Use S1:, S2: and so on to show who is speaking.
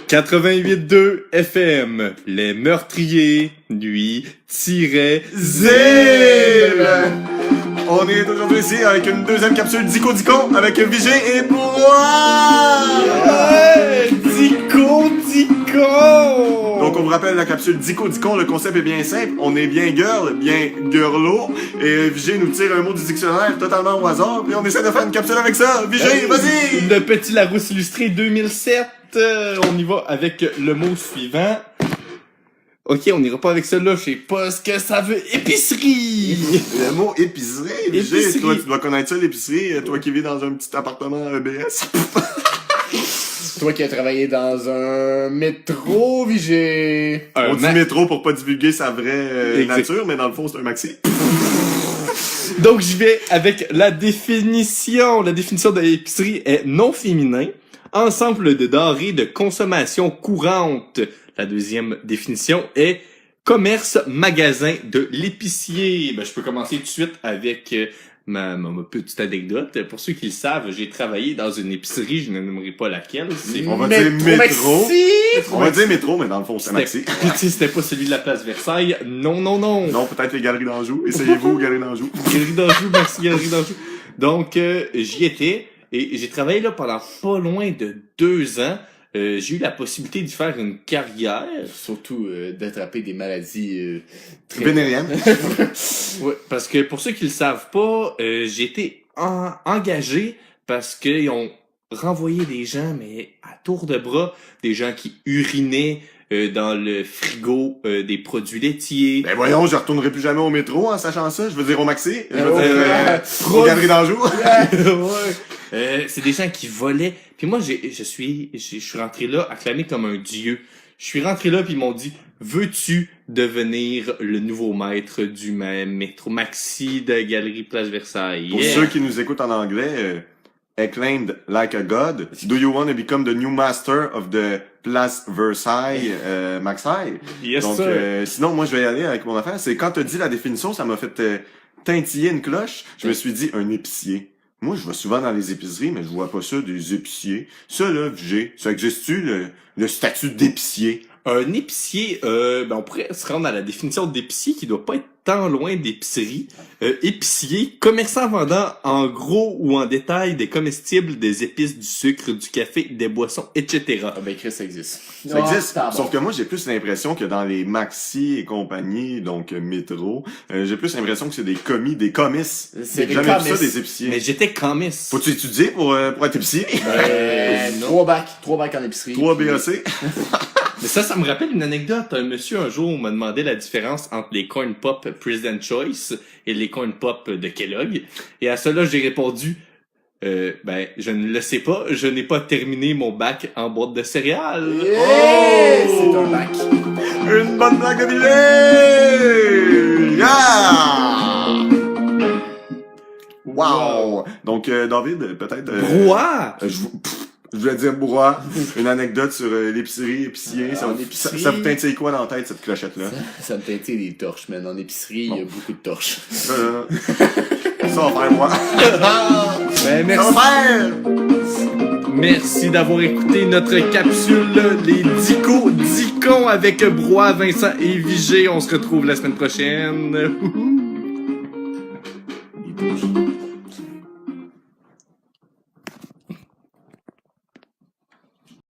S1: 88.2 FM, les meurtriers, nuit-zéro.
S2: On est aujourd'hui ici avec une deuxième capsule Dico avec Vigé et Broie!
S1: Ouais, Dico!
S2: Donc on vous rappelle la capsule Dico, le concept est bien simple. On est bien girl, bien girlo. Et Vigé nous tire un mot du dictionnaire totalement au hasard. Puis on essaie de faire une capsule avec ça. Vigé, vas-y!
S1: Le Petit Larousse illustré 2007. On y va avec le mot suivant. Ok, on n'ira pas avec celui-là, je sais pas ce que ça veut. Épicerie!
S2: Le mot épicerie, Vigé,
S1: Épicerie.
S2: toi tu dois connaître ça l'épicerie, toi qui vis dans un petit appartement EBS.
S3: Toi qui as travaillé dans un métro, Vigé.
S2: On dit métro pour pas divulguer sa vraie
S1: Exact.
S2: nature, mais dans le fond c'est un maxi.
S1: Donc j'y vais avec la définition. La définition de l'épicerie est non féminin. Ensemble de denrées de consommation courante. La deuxième définition est commerce, magasin de l'épicier. Ben, je peux commencer tout de suite avec ma petite anecdote. Pour ceux qui le savent, j'ai travaillé dans une épicerie, je ne nommerai pas laquelle.
S2: On va dire métro.
S3: Maxi.
S2: On va dire métro, mais dans le fond c'est maxi.
S1: C'était pas celui de la place Versailles. Non.
S2: Non, peut-être les galeries d'Anjou. Essayez-vous, galeries d'Anjou.
S1: Galerie d'Anjou, merci, Galerie d'Anjou. Donc, j'y étais et j'ai travaillé là pendant pas loin de 2 ans. J'ai eu la possibilité d'y faire une carrière.
S3: Surtout d'attraper des maladies très...
S2: Vénérienne.
S1: Ouais, parce que pour ceux qui le savent pas, j'ai été engagé parce qu'ils ont renvoyé des gens, mais à tour de bras, des gens qui urinaient dans le frigo des produits laitiers.
S2: Ben voyons, je retournerai plus jamais au métro en sachant ça. Je veux dire au maxi. Je veux
S3: Ouais.
S2: dire aux galeries d'Anjou.
S1: Ouais. C'est des gens qui volaient. Puis moi, je suis rentré là acclamé comme un dieu. Je suis rentré là puis ils m'ont dit, veux-tu devenir le nouveau maître du métro maxi de Galerie Place Versailles?
S2: Pour
S1: Yeah.
S2: ceux qui nous écoutent en anglais, acclaimed like a god, do you want to become the new master of the Place Versailles, Maxi?
S1: Yes,
S2: Donc,
S1: sir.
S2: sinon, moi, je vais y aller avec mon affaire. C'est quand t'as dit la définition, ça m'a fait tintiller une cloche. Je me suis dit, un épicier. Moi, je vais souvent dans les épiceries, mais je vois pas ça des épiciers. Ça, là, ça existe-tu, le statut d'épicier?
S1: Un épicier, on pourrait se rendre à la définition d'épicier qui doit pas être tant loin d'épicerie. Épicier, commerçant vendant en gros ou en détail des comestibles, des épices, du sucre, du café, des boissons, etc.
S3: Ah ben Chris, ça existe.
S2: Ça existe. Sauf que moi, j'ai plus l'impression que dans les maxi et compagnie, donc métro, j'ai plus l'impression que c'est des commis, des comices.
S3: C'est
S2: J'ai
S3: des
S2: jamais vu ça,
S3: comices.
S2: des épiciers.
S1: Mais j'étais commis.
S2: Faut-tu étudier pour être épicier?
S3: Non. 3 bacs en épicerie.
S2: 3 BAC?
S1: Mais ça me rappelle une anecdote. Un monsieur un jour m'a demandé la différence entre les corn pop President Choice et les corn pop de Kellogg. Et à cela, j'ai répondu, je ne le sais pas, je n'ai pas terminé mon bac en boîte de céréales.
S3: Yeah! C'est un bac.
S2: Une bonne blague de billet! Yeah! Wow! Donc, David, peut-être...
S1: Brouhaha!
S2: Je voulais dire Bourrois, une anecdote sur l'épicerie, épicier. Ça vous tintille quoi dans la tête, cette clochette-là?
S3: Ça me teintait des torches, man. En épicerie, il y a beaucoup de torches.
S2: Ça va faire moi.
S1: Ben,
S2: Ça
S1: merci.
S2: va faire!
S1: Merci d'avoir écouté notre capsule, les Dicons avec Broie, Vincent et Vigé. On se retrouve la semaine prochaine.